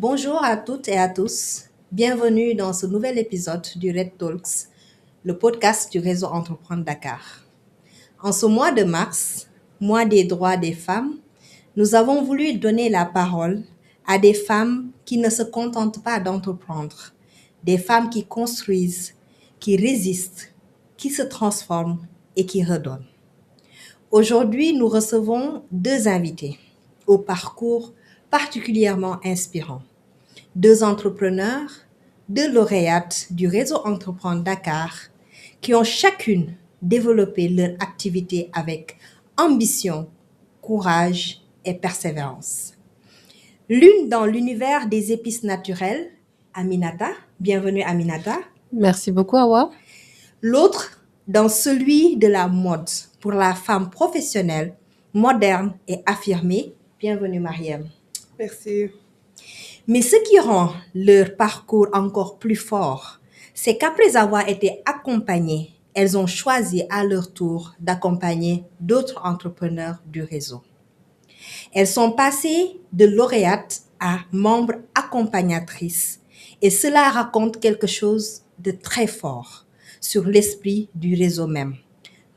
Bonjour à toutes et à tous. Bienvenue dans ce nouvel épisode du Red Talks, le podcast du réseau Entreprendre Dakar. En ce mois de mars, mois des droits des femmes, nous avons voulu donner la parole à des femmes qui ne se contentent pas d'entreprendre, des femmes qui construisent, qui résistent, qui se transforment et qui redonnent. Aujourd'hui, nous recevons deux invités au parcours particulièrement inspirant. Deux entrepreneurs, deux lauréates du réseau Entreprendre Dakar qui ont chacune développé leur activité avec ambition, courage et persévérance. L'une dans l'univers des épices naturelles, Aminata, bienvenue Aminata. Merci beaucoup, Awa. L'autre dans celui de la mode pour la femme professionnelle, moderne et affirmée, bienvenue Mariam. Merci. Mais ce qui rend leur parcours encore plus fort, c'est qu'après avoir été accompagnées, elles ont choisi à leur tour d'accompagner d'autres entrepreneurs du réseau. Elles sont passées de lauréates à membres accompagnatrices et cela raconte quelque chose de très fort sur l'esprit du réseau même.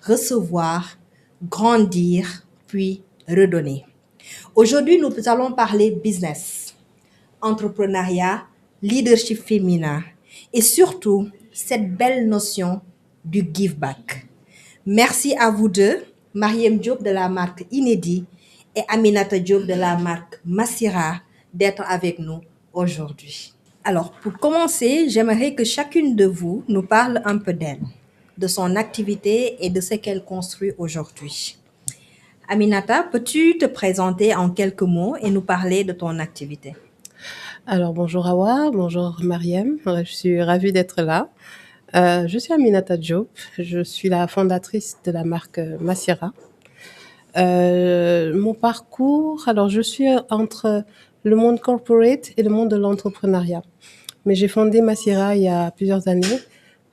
Recevoir, grandir, puis redonner. Aujourd'hui, nous allons parler business, entrepreneuriat, leadership féminin et surtout cette belle notion du give back. Merci à vous deux, Mariam Diop de la marque Inédit et Aminata Diop de la marque Massira, d'être avec nous aujourd'hui. Alors, pour commencer, j'aimerais que chacune de vous nous parle un peu d'elle, de son activité et de ce qu'elle construit aujourd'hui. Aminata, peux-tu te présenter en quelques mots et nous parler de ton activité? Alors, bonjour Awa, bonjour Mariam, je suis ravie d'être là. Je suis Aminata Diop, je suis la fondatrice de la marque Massira. Mon parcours, alors je suis entre le monde corporate et le monde de l'entrepreneuriat. Mais j'ai fondé Massira il y a plusieurs années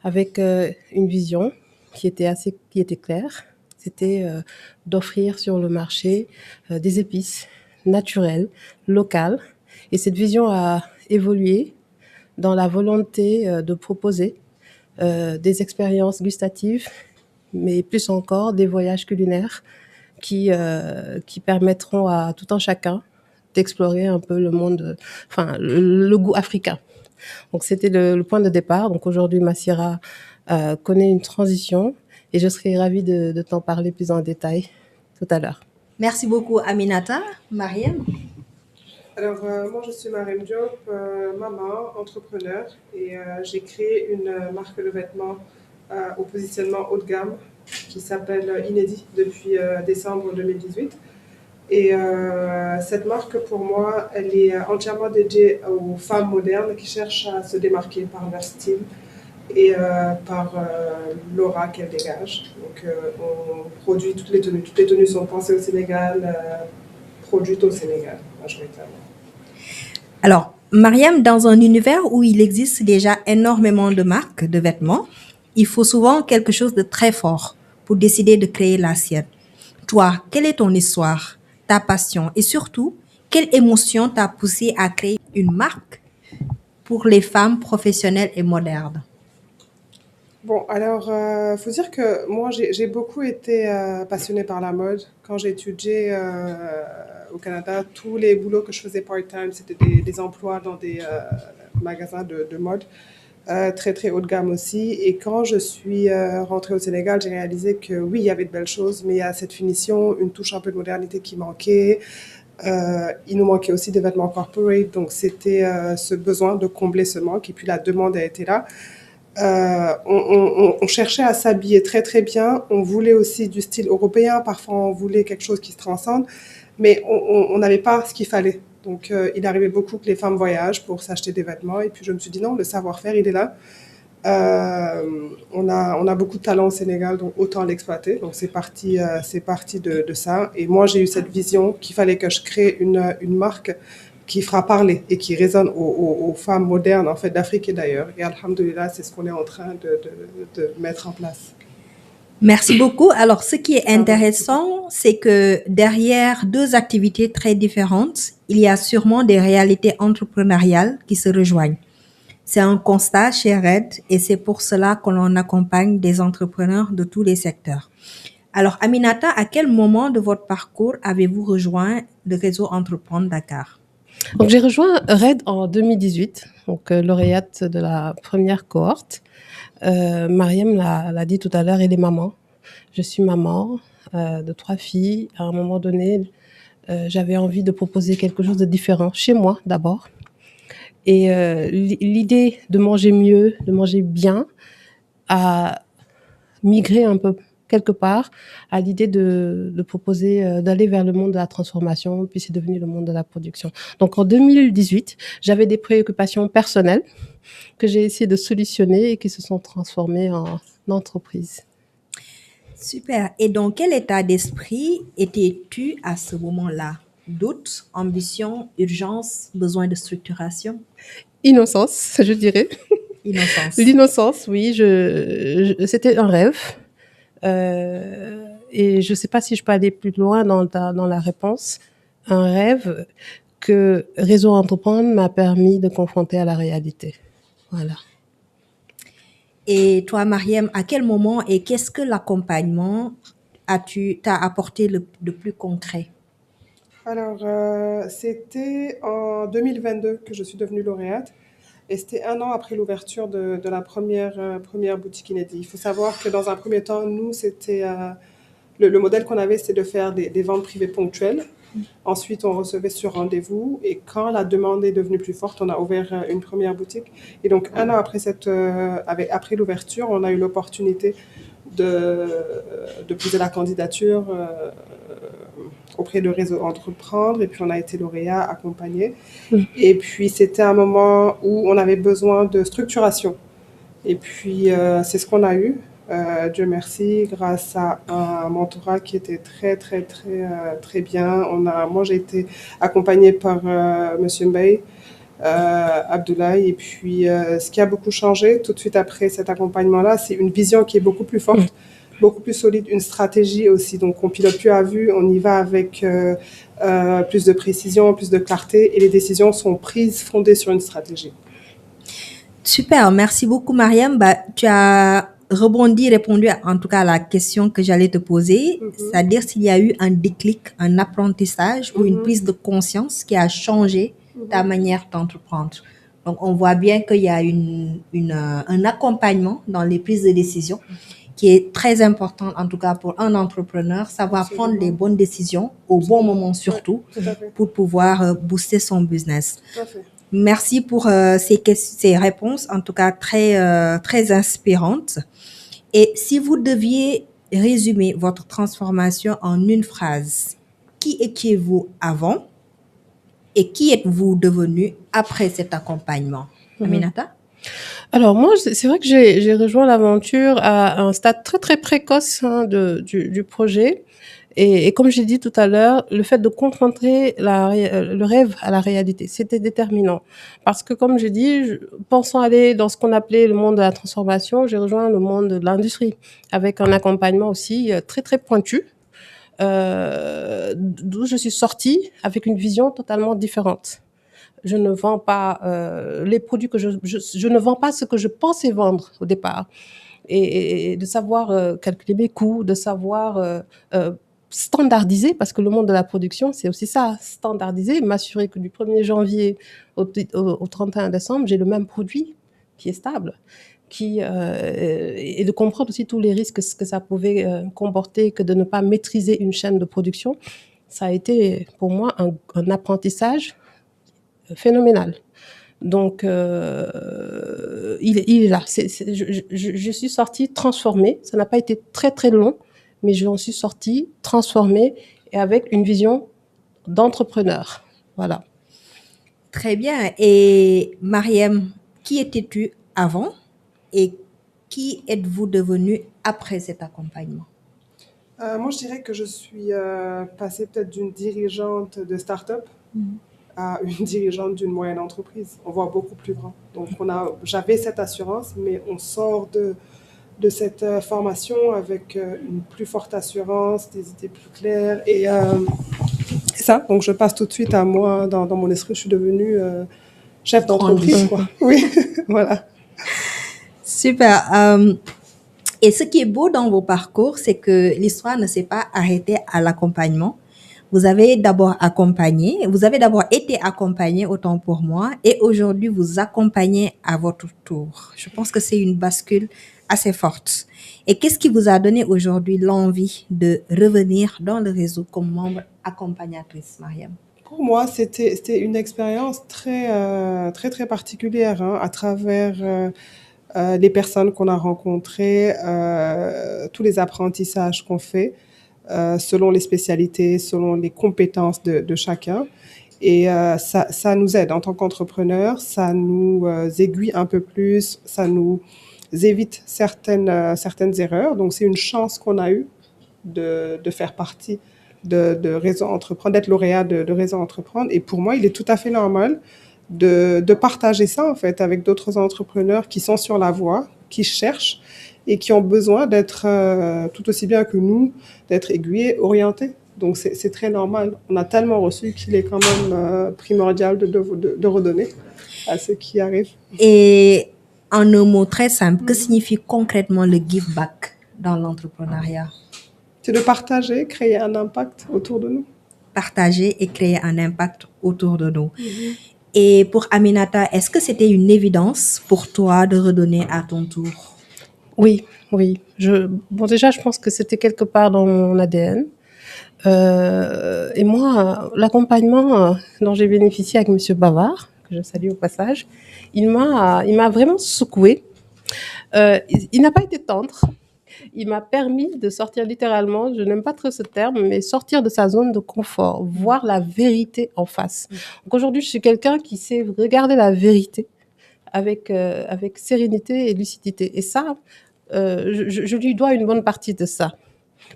avec une vision qui était claire. C'était d'offrir sur le marché des épices naturelles, locales. Et cette vision a évolué dans la volonté de proposer des expériences gustatives, mais plus encore des voyages culinaires qui permettront à tout un chacun d'explorer un peu le monde, le goût africain. Donc c'était le point de départ. Donc aujourd'hui, Massira connaît une transition et je serai ravie de t'en parler plus en détail tout à l'heure. Merci beaucoup Aminata. Mariam? Alors, moi, je suis Mariam Diop, maman, entrepreneur, et j'ai créé une marque de vêtements au positionnement haut de gamme qui s'appelle Inédit depuis décembre 2018. Et cette marque, pour moi, elle est entièrement dédiée aux femmes modernes qui cherchent à se démarquer par leur style et par l'aura qu'elle dégage. Donc, on produit toutes les tenues. Toutes les tenues sont pensées au Sénégal, produites au Sénégal, majoritairement. Alors, Mariam, dans un univers où il existe déjà énormément de marques de vêtements, il faut souvent quelque chose de très fort pour décider de créer la sienne. Toi, quelle est ton histoire, ta passion et surtout, quelle émotion t'a poussé à créer une marque pour les femmes professionnelles et modernes? Bon, alors, faut dire que moi, j'ai beaucoup été passionnée par la mode. Quand j'ai étudié au Canada, tous les boulots que je faisais part-time, c'était des emplois dans des magasins de mode, très, très haut de gamme aussi. Et quand je suis rentrée au Sénégal, j'ai réalisé que oui, il y avait de belles choses, mais il y a cette finition, une touche un peu de modernité qui manquait. Il nous manquait aussi des vêtements corporate, donc c'était ce besoin de combler ce manque. Et puis la demande a été là. On cherchait à s'habiller très très bien, on voulait aussi du style européen, parfois on voulait quelque chose qui se transcende, mais on n'avait pas ce qu'il fallait. Donc il arrivait beaucoup que les femmes voyagent pour s'acheter des vêtements, et puis je me suis dit non, le savoir-faire il est là. On a beaucoup de talent au Sénégal, donc autant l'exploiter. Donc c'est parti de ça. Et moi j'ai eu cette vision qu'il fallait que je crée une marque qui fera parler et qui résonne aux femmes modernes en fait d'Afrique et d'ailleurs. Et alhamdoulilah, c'est ce qu'on est en train de mettre en place. Merci beaucoup. Alors, ce qui est intéressant, c'est que derrière deux activités très différentes, il y a sûrement des réalités entrepreneuriales qui se rejoignent. C'est un constat chez RED et c'est pour cela que l'on accompagne des entrepreneurs de tous les secteurs. Alors, Aminata, à quel moment de votre parcours avez-vous rejoint le réseau Entreprendre Dakar? Donc, j'ai rejoint RED en 2018, donc lauréate de la première cohorte. Mariam l'a dit tout à l'heure, elle est maman. Je suis maman de 3 filles. À un moment donné, j'avais envie de proposer quelque chose de différent chez moi d'abord. Et l'idée de manger mieux, de manger bien, a migré un peu quelque part à l'idée de proposer d'aller vers le monde de la transformation, puis c'est devenu le monde de la production. Donc en 2018, j'avais des préoccupations personnelles que j'ai essayé de solutionner et qui se sont transformées en entreprise. Super. Et dans quel état d'esprit étais-tu à ce moment-là? Doute, ambition, urgence, besoin de structuration? Innocence, je dirais. Innocence. L'innocence, oui, c'était un rêve. Et je ne sais pas si je peux aller plus loin dans la réponse. Un rêve que Réseau Entreprendre m'a permis de confronter à la réalité. Voilà. Et toi, Mariam, à quel moment et qu'est-ce que l'accompagnement t'a apporté de plus concret? Alors, c'était en 2022 que je suis devenue lauréate. Et c'était 1 an après l'ouverture de la première boutique Inédit. Il faut savoir que dans un premier temps, nous, c'était le modèle qu'on avait, c'était de faire des ventes privées ponctuelles. Ensuite, on recevait sur rendez-vous. Et quand la demande est devenue plus forte, on a ouvert une première boutique. Et donc, 1 an après l'ouverture, on a eu l'opportunité de poser la candidature auprès de Réseau Entreprendre, et puis on a été lauréat, accompagné. Et puis c'était un moment où on avait besoin de structuration. Et puis c'est ce qu'on a eu, Dieu merci, grâce à un mentorat qui était très bien. Moi j'ai été accompagnée par Monsieur Mbaye, Abdoulaye, et puis ce qui a beaucoup changé tout de suite après cet accompagnement-là, c'est une vision qui est beaucoup plus forte, beaucoup plus solide, une stratégie aussi. Donc on pilote plus à vue, on y va avec plus de précision, plus de clarté, et les décisions sont prises fondées sur une stratégie. Super, merci beaucoup Mariam. Bah, tu as répondu en tout cas à la question que j'allais te poser, c'est-à-dire s'il y a eu un déclic, un apprentissage ou une prise de conscience qui a changé ta manière d'entreprendre. Donc on voit bien qu'il y a un accompagnement dans les prises de décision qui est très important en tout cas pour un entrepreneur, savoir prendre les bonnes décisions au bon moment surtout pour pouvoir booster son business. Tout à fait. Merci pour ces réponses, en tout cas très inspirantes. Et si vous deviez résumer votre transformation en une phrase, qui étiez-vous avant et qui êtes-vous devenu après cet accompagnement? Aminata? Alors moi, c'est vrai que j'ai rejoint l'aventure à un stade très précoce du projet. Et comme j'ai dit tout à l'heure, le fait de confronter le rêve à la réalité, c'était déterminant. Parce que comme j'ai dit, pensant aller dans ce qu'on appelait le monde de la transformation, j'ai rejoint le monde de l'industrie avec un accompagnement aussi très pointu, d'où je suis sortie avec une vision totalement différente. Je ne vends pas les produits que je ne vends pas ce que je pensais vendre au départ. Et de savoir calculer mes coûts, de savoir standardiser, parce que le monde de la production, c'est aussi ça, standardiser, m'assurer que du 1er janvier au 31 décembre, j'ai le même produit qui est stable, et de comprendre aussi tous les risques que ça pouvait comporter, que de ne pas maîtriser une chaîne de production. Ça a été pour moi un apprentissage phénoménal. Donc, il est là. Je suis sortie transformée. Ça n'a pas été très long, mais j'en suis sortie transformée et avec une vision d'entrepreneur. Voilà. Très bien. Et Mariam, qui étais-tu avant et qui êtes-vous devenue après cet accompagnement? Moi, je dirais que je suis passée peut-être d'une dirigeante de start-up à une dirigeante d'une moyenne entreprise. On voit beaucoup plus grand. Donc, j'avais cette assurance, mais on sort cette formation avec une plus forte assurance, des idées plus claires. Et ça, donc je passe tout de suite à moi, dans mon esprit, je suis devenue chef d'entreprise, quoi. Oui, voilà. Super. Et ce qui est beau dans vos parcours, c'est que l'histoire ne s'est pas arrêtée à l'accompagnement. Vous avez d'abord été accompagné, autant pour moi, et aujourd'hui vous accompagnez à votre tour. Je pense que c'est une bascule assez forte. Et qu'est-ce qui vous a donné aujourd'hui l'envie de revenir dans le réseau comme membre accompagnatrice, Mariam? Pour moi, c'était une expérience très particulière, hein, à travers les personnes qu'on a rencontrées, tous les apprentissages qu'on fait, selon les spécialités, selon les compétences de chacun. Et ça nous aide en tant qu'entrepreneurs, ça nous aiguille un peu plus, ça nous évite certaines erreurs. Donc, c'est une chance qu'on a eue de faire partie de Réseau Entreprendre, d'être lauréat de Réseau Entreprendre. Et pour moi, il est tout à fait normal de partager ça, en fait, avec d'autres entrepreneurs qui sont sur la voie, qui cherchent et qui ont besoin d'être, tout aussi bien que nous, d'être aiguillés, orientés. Donc, c'est très normal. On a tellement reçu qu'il est quand même primordial de redonner à ceux qui arrivent. Et en un mot très simple, que signifie concrètement le give back dans l'entrepreneuriat? C'est de partager, créer un impact autour de nous. Partager et créer un impact autour de nous. Et pour Aminata, est-ce que c'était une évidence pour toi de redonner à ton tour? Oui. Bon, déjà, je pense que c'était quelque part dans mon ADN. Et moi, l'accompagnement dont j'ai bénéficié avec Monsieur Bavard, que je salue au passage, il m'a vraiment secouée. Il n'a pas été tendre. Il m'a permis de sortir littéralement, je n'aime pas trop ce terme, mais sortir de sa zone de confort, voir la vérité en face. Donc aujourd'hui, je suis quelqu'un qui sait regarder la vérité avec sérénité et lucidité. Et ça, je lui dois une bonne partie de ça.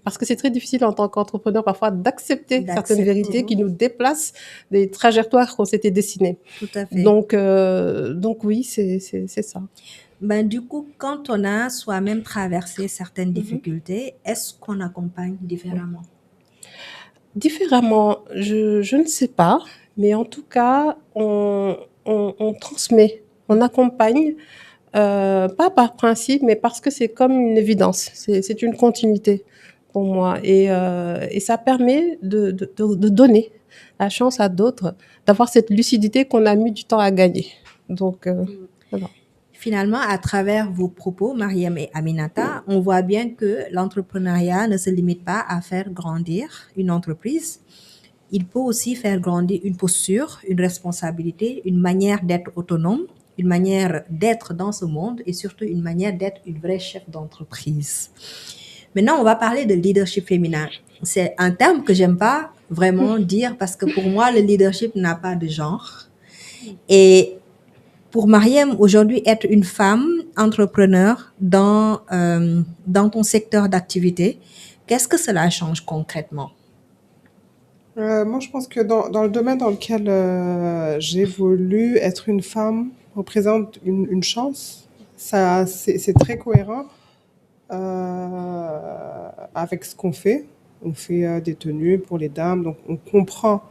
Parce que c'est très difficile en tant qu'entrepreneur parfois d'accepter certaines vérités qui nous déplacent des trajectoires qu'on s'était dessinées. Tout à fait. Donc oui, c'est ça. Ben, du coup, quand on a soi-même traversé certaines difficultés, est-ce qu'on accompagne différemment? Différemment, je ne sais pas, mais en tout cas, on transmet, on accompagne, pas par principe, mais parce que c'est comme une évidence, c'est une continuité pour moi. Et ça permet de donner la chance à d'autres d'avoir cette lucidité qu'on a mis du temps à gagner. Donc, voilà. Finalement, à travers vos propos, Mariam et Aminata, on voit bien que l'entrepreneuriat ne se limite pas à faire grandir une entreprise. Il peut aussi faire grandir une posture, une responsabilité, une manière d'être autonome, une manière d'être dans ce monde et surtout une manière d'être une vraie chef d'entreprise. Maintenant, on va parler de leadership féminin. C'est un terme que j'aime pas vraiment dire parce que pour moi, le leadership n'a pas de genre. Et pour Mariam, aujourd'hui, être une femme entrepreneur dans ton secteur d'activité, qu'est-ce que cela change concrètement? Moi, je pense que dans le domaine dans lequel j'évolue, être une femme représente une chance. Ça, c'est très cohérent avec ce qu'on fait. On fait des tenues pour les dames, donc on comprend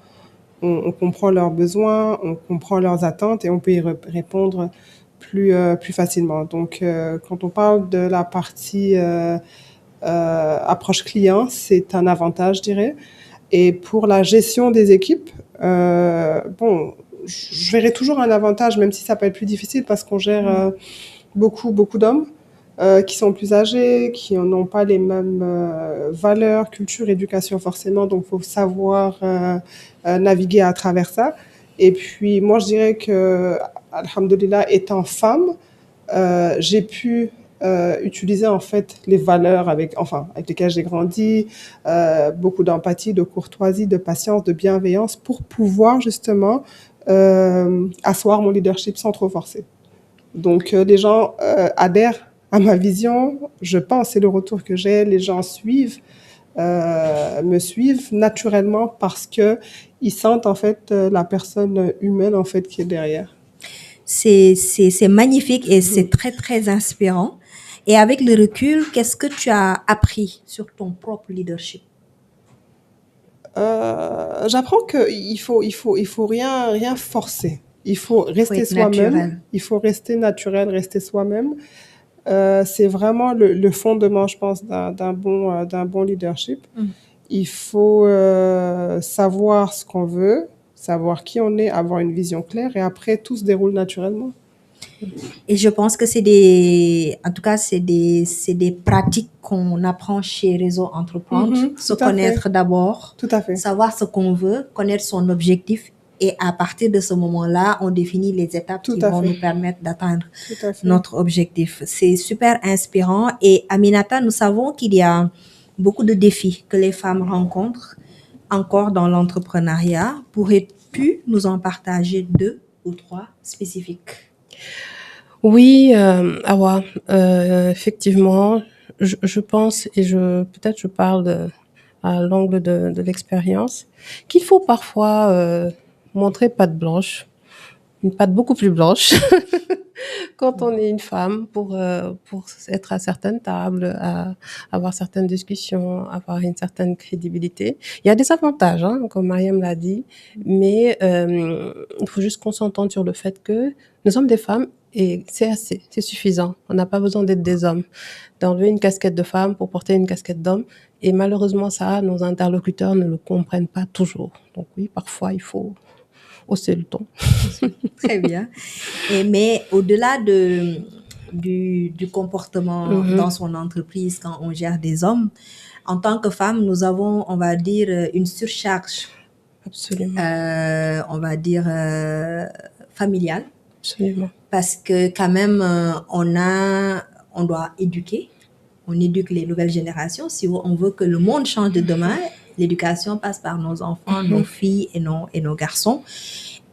leurs besoins, on comprend leurs attentes et on peut y répondre plus facilement. Donc, quand on parle de la partie approche client, c'est un avantage, je dirais. Et pour la gestion des équipes, bon, je verrai toujours un avantage, même si ça peut être plus difficile parce qu'on gère beaucoup d'hommes qui sont plus âgés, qui n'ont pas les mêmes valeurs, culture, éducation forcément. Donc, il faut savoir naviguer à travers ça. Et puis, moi, je dirais que, alhamdoulilah, étant femme, j'ai pu utiliser en fait les valeurs avec lesquelles j'ai grandi, beaucoup d'empathie, de courtoisie, de patience, de bienveillance pour pouvoir justement asseoir mon leadership sans trop forcer. Donc les gens adhèrent à ma vision, je pense, c'est le retour que j'ai, les gens me suivent naturellement parce que ils sentent en fait la personne humaine en fait qui est derrière. C'est magnifique et c'est très inspirant. Et avec le recul, qu'est-ce que tu as appris sur ton propre leadership? J'apprends il faut rien forcer. Il faut Il faut rester être soi-même. naturel. Il faut rester naturel, rester soi-même. C'est vraiment le fondement, je pense, d'un bon leadership. Mm. Il faut savoir ce qu'on veut, savoir qui on est, avoir une vision claire, et après, tout se déroule naturellement. Et je pense que en tout cas, c'est des pratiques qu'on apprend chez Réseau Entreprendre. Se Tout à fait. connaître d'abord, Tout à fait. savoir ce qu'on veut, connaître son objectif. Et à partir de ce moment-là, on définit les étapes Tout qui à vont fait. nous permettre d'atteindre Tout à fait. notre objectif. C'est super inspirant. Et Aminata, nous savons qu'il y a beaucoup de défis que les femmes rencontrent encore dans l'entrepreneuriat. Pourrais-tu nous en partager 2 ou 3 spécifiques? Oui, Awa, effectivement, je pense et peut-être je parle à l'angle de l'expérience, qu'il faut parfois montrer patte blanche, une patte beaucoup plus blanche quand on est une femme pour être à certaines tables, avoir certaines discussions, avoir une certaine crédibilité. Il y a des avantages, hein, comme Mariam l'a dit, mais il faut juste qu'on s'entende sur le fait que nous sommes des femmes et c'est assez, c'est suffisant. On n'a pas besoin d'être des hommes, d'enlever une casquette de femme pour porter une casquette d'homme. Et malheureusement, ça, nos interlocuteurs ne le comprennent pas toujours. Donc oui, parfois, il faut hausser le ton. Très bien. Mais au-delà du comportement dans son entreprise quand on gère des hommes, en tant que femme, nous avons, on va dire, une surcharge, Absolument. on va dire, familiale. Absolument. Parce que quand même, on doit éduquer. On éduque les nouvelles générations. Si on veut que le monde change de demain, l'éducation passe par nos enfants, nos filles et nos garçons.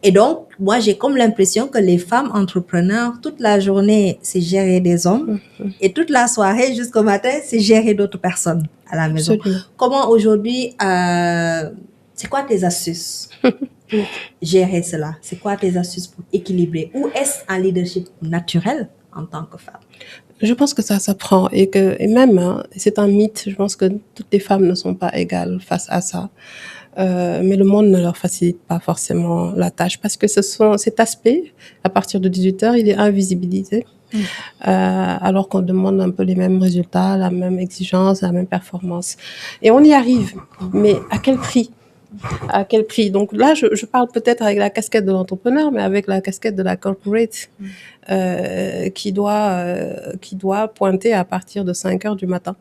Et donc, moi, j'ai comme l'impression que les femmes entrepreneurs, toute la journée, c'est gérer des hommes. Et toute la soirée jusqu'au matin, c'est gérer d'autres personnes à la maison. Absolument. Comment aujourd'hui, c'est quoi tes astuces pour gérer cela? C'est quoi tes astuces pour équilibrer? Ou est-ce un leadership naturel en tant que femme? Je pense que ça s'apprend et même, hein, c'est un mythe. Je pense que toutes les femmes ne sont pas égales face à ça. Mais le monde ne leur facilite pas forcément la tâche parce que cet aspect, à partir de 18h, il est invisibilisé. Alors qu'on demande un peu les mêmes résultats, la même exigence, la même performance. Et on y arrive. Mais à quel prix? À quel prix? Donc là, je parle peut-être avec la casquette de l'entrepreneur, mais avec la casquette de la corporate qui doit pointer à partir de 5h du matin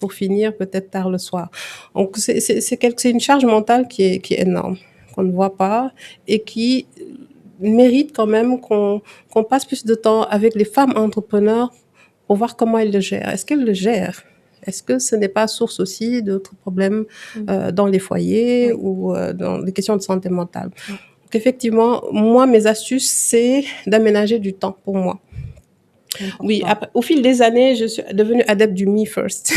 pour finir peut-être tard le soir. Donc c'est une charge mentale qui est énorme, qu'on ne voit pas et qui mérite quand même qu'on passe plus de temps avec les femmes entrepreneurs pour voir comment elles le gèrent. Est-ce qu'elles le gèrent? Est-ce que ce n'est pas source aussi d'autres problèmes dans les foyers ou dans les questions de santé mentale? Donc effectivement, moi, mes astuces, c'est d'aménager du temps pour moi. Oui, au fil des années, je suis devenue adepte du me first.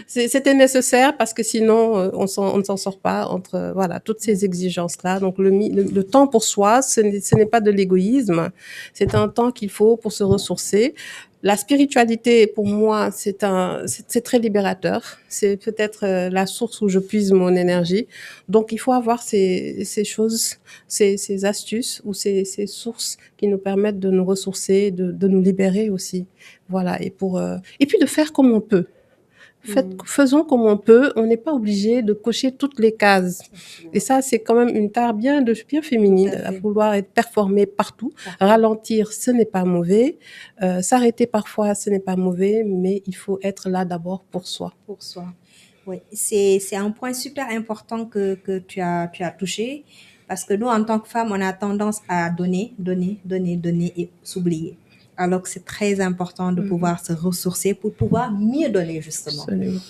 C'était nécessaire parce que sinon, on ne s'en sort pas entre voilà toutes ces exigences-là. Donc le temps pour soi, ce n'est pas de l'égoïsme, c'est un temps qu'il faut pour se ressourcer. La spiritualité, pour moi, c'est très libérateur. C'est peut-être la source où je puise mon énergie. Donc, il faut avoir ces choses, ces astuces ou ces sources qui nous permettent de nous ressourcer, de nous libérer aussi. Voilà. Et puis de faire comme on peut. Faisons comme on peut. On n'est pas obligé de cocher toutes les cases. Et ça, c'est quand même une tare bien féminine, à vouloir être performée partout. Ralentir, ce n'est pas mauvais. S'arrêter parfois, ce n'est pas mauvais, mais il faut être là d'abord pour soi. Pour soi. Oui, c'est un point super important que tu as touché. Parce que nous, en tant que femmes, on a tendance à donner et s'oublier. Alors que c'est très important de pouvoir se ressourcer pour pouvoir mieux donner, justement. Absolument.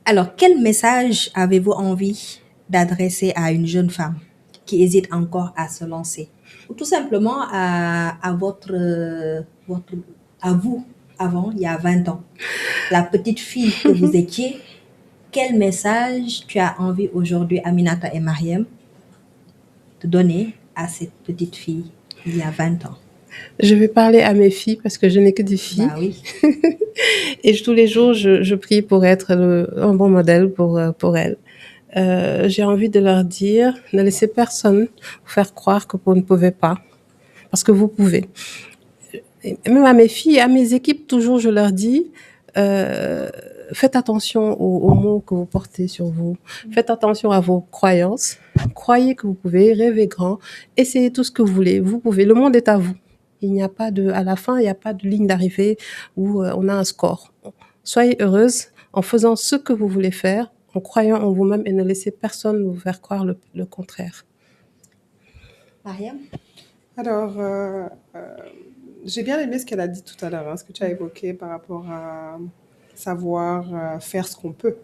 Alors, quel message avez-vous envie d'adresser à une jeune femme qui hésite encore à se lancer? Ou tout simplement à vous, avant, il y a 20 ans. La petite fille que vous étiez, quel message tu as envie aujourd'hui, Aminata et Mariam, de donner à cette petite fille il y a 20 ans? Je vais parler à mes filles parce que je n'ai que des filles. Bah oui. Et tous les jours, je prie pour être un bon modèle pour elles. J'ai envie de leur dire, ne laissez personne vous faire croire que vous ne pouvez pas, parce que vous pouvez. Et même à mes filles, à mes équipes, toujours, je leur dis, faites attention aux mots que vous portez sur vous. Faites attention à vos croyances. Croyez que vous pouvez, rêver grand, essayez tout ce que vous voulez. Vous pouvez. Le monde est à vous. Il n'y a pas à la fin, il n'y a pas de ligne d'arrivée où on a un score. Soyez heureuse en faisant ce que vous voulez faire, en croyant en vous-même et ne laissez personne vous faire croire le contraire. Mariam? Alors, j'ai bien aimé ce qu'elle a dit tout à l'heure, hein, ce que tu as évoqué par rapport à savoir faire ce qu'on peut.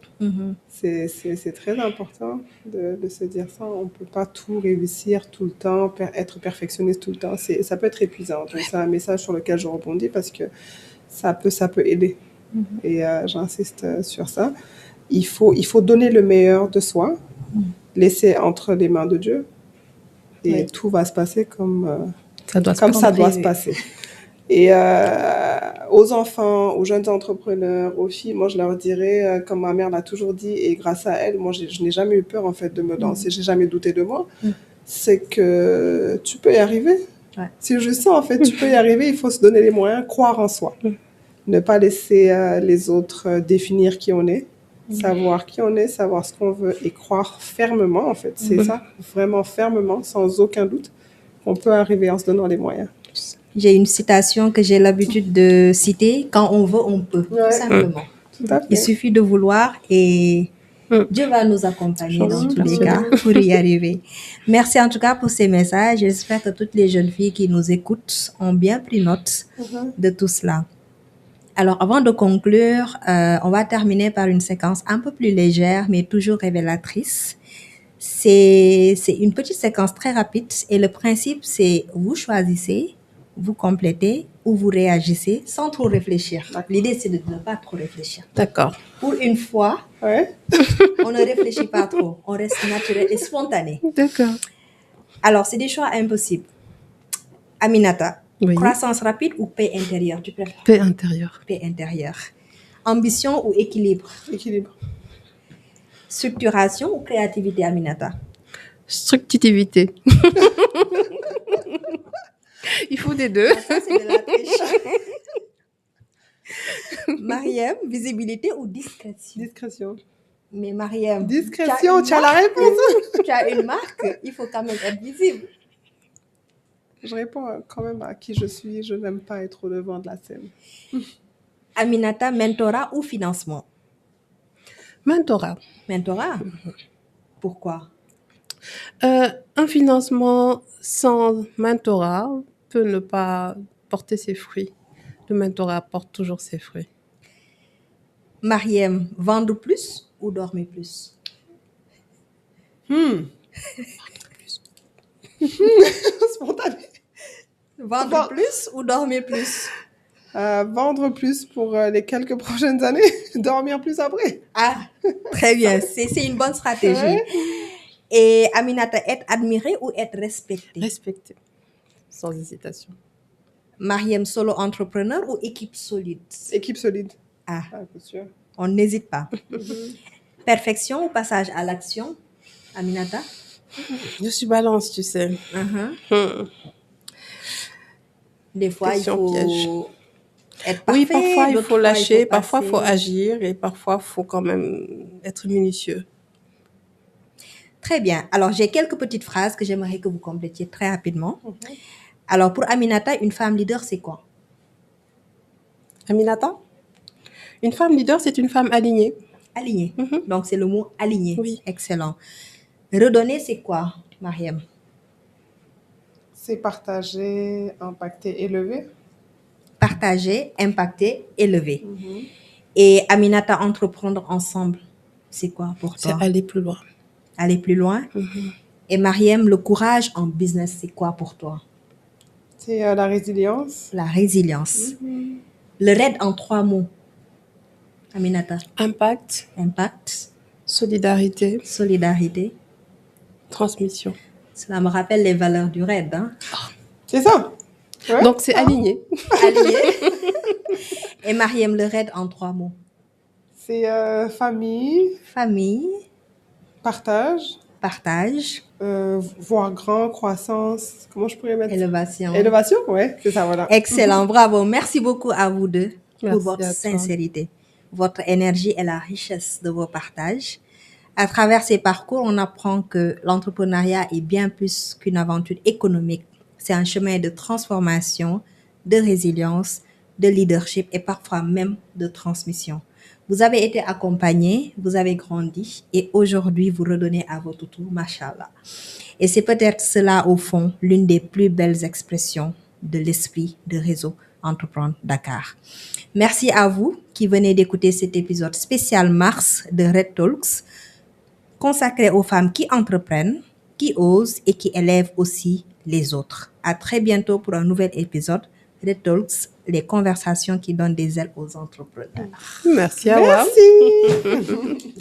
C'est très important de se dire ça. On ne peut pas tout réussir tout le temps, être perfectionniste tout le temps. Ça peut être épuisant. Donc, c'est un message sur lequel je rebondis parce que ça peut aider. Et j'insiste sur ça. Il faut donner le meilleur de soi, laisser entre les mains de Dieu, et tout va se passer comme ça doit se passer. Et aux enfants, aux jeunes entrepreneurs, aux filles, moi je leur dirais, comme ma mère l'a toujours dit, et grâce à elle, moi je n'ai jamais eu peur en fait de me lancer, j'ai jamais douté de moi, c'est que tu peux y arriver. Ouais. C'est juste ça en fait, tu peux y arriver, il faut se donner les moyens, croire en soi. Ne pas laisser les autres définir qui on est, savoir qui on est, savoir ce qu'on veut et croire fermement en fait, c'est ça, vraiment fermement, sans aucun doute, qu'on peut arriver en se donnant les moyens. J'ai une citation que j'ai l'habitude de citer, quand on veut, on peut, tout simplement. Tout à fait. Il suffit de vouloir et Dieu va nous accompagner dans tous les cas pour y arriver. Merci en tout cas pour ces messages. J'espère que toutes les jeunes filles qui nous écoutent ont bien pris note de tout cela. Alors, avant de conclure, on va terminer par une séquence un peu plus légère, mais toujours révélatrice. C'est une petite séquence très rapide et le principe, c'est vous choisissez, vous complétez ou vous réagissez sans trop réfléchir. L'idée, c'est de ne pas trop réfléchir. D'accord. Pour une fois, on ne réfléchit pas trop. On reste naturel et spontané. D'accord. Alors, c'est des choix impossibles. Aminata, croissance rapide ou paix intérieure, tu préfères? Paix intérieure. Paix intérieure. Ambition ou équilibre? Équilibre. Structuration ou créativité, Aminata? Structivité. Il faut des deux. Ça, c'est de la triche. Mariam, visibilité ou discrétion? Discrétion. Mais Mariam, discrétion, tu as la réponse. Tu as une marque, il faut quand même être visible. Je réponds quand même à qui je suis. Je n'aime pas être au devant de la scène. Aminata, mentorat ou financement? Mentorat. Mentorat? Pourquoi? Un financement sans mentorat peut ne pas porter ses fruits. Le mentorat porte toujours ses fruits. Mariam, vendre plus ou dormir plus? Spontané. Vendre plus ou dormir plus? Vendre plus pour les quelques prochaines années, dormir plus après. Ah, très bien, c'est une bonne stratégie. Et Aminata, être admirée ou être respectée? Respectée, sans hésitation. Mariam, solo entrepreneur ou équipe solide? Équipe solide. Ah, bien sûr. On n'hésite pas. Perfection ou passage à l'action, Aminata? Je suis balance, tu sais. Des fois, question il faut piège. être parfait. Oui, parfois il faut lâcher, parfois il faut passer. agir et parfois il faut quand même être minutieux. Très bien. Alors, j'ai quelques petites phrases que j'aimerais que vous complétiez très rapidement. Alors, pour Aminata, une femme leader, c'est quoi? Aminata? Une femme leader, c'est une femme alignée. Alignée. Donc, c'est le mot aligné. Oui. Excellent. Redonner, c'est quoi, Mariam? C'est partager, impacter, élever. Partager, impacter, élever. Et Aminata, entreprendre ensemble, c'est quoi pour toi? C'est aller plus loin. Aller plus loin. Et Mariam, le courage en business, c'est quoi pour toi? C'est la résilience. La résilience. Le RAID en 3 mots, Aminata. Impact. Impact. Solidarité. Solidarité. Transmission. Cela me rappelle les valeurs du RAID. Hein? C'est ça. Ouais. Donc, c'est aligné. Allié. Et Mariam le raid en 3 mots. C'est famille, Famille, partage, partage, voir grand, croissance. Comment je pourrais mettre ça? élevation. Élévation, ouais, c'est ça, voilà. Excellent, bravo. Merci beaucoup à vous deux pour Merci votre à toi. sincérité, votre énergie et la richesse de vos partages. À travers ces parcours, on apprend que l'entrepreneuriat est bien plus qu'une aventure économique. C'est un chemin de transformation, de résilience, de leadership et parfois même de transmission. Vous avez été accompagnés, vous avez grandi et aujourd'hui vous redonnez à votre tour, mashallah. Et c'est peut-être cela au fond l'une des plus belles expressions de l'esprit de Réseau Entreprendre Dakar. Merci à vous qui venez d'écouter cet épisode spécial mars de Red Talks, consacré aux femmes qui entreprennent, qui osent et qui élèvent aussi les autres. À très bientôt pour un nouvel épisode Red Talks, les conversations qui donnent des ailes aux entrepreneurs. Merci à vous. Merci.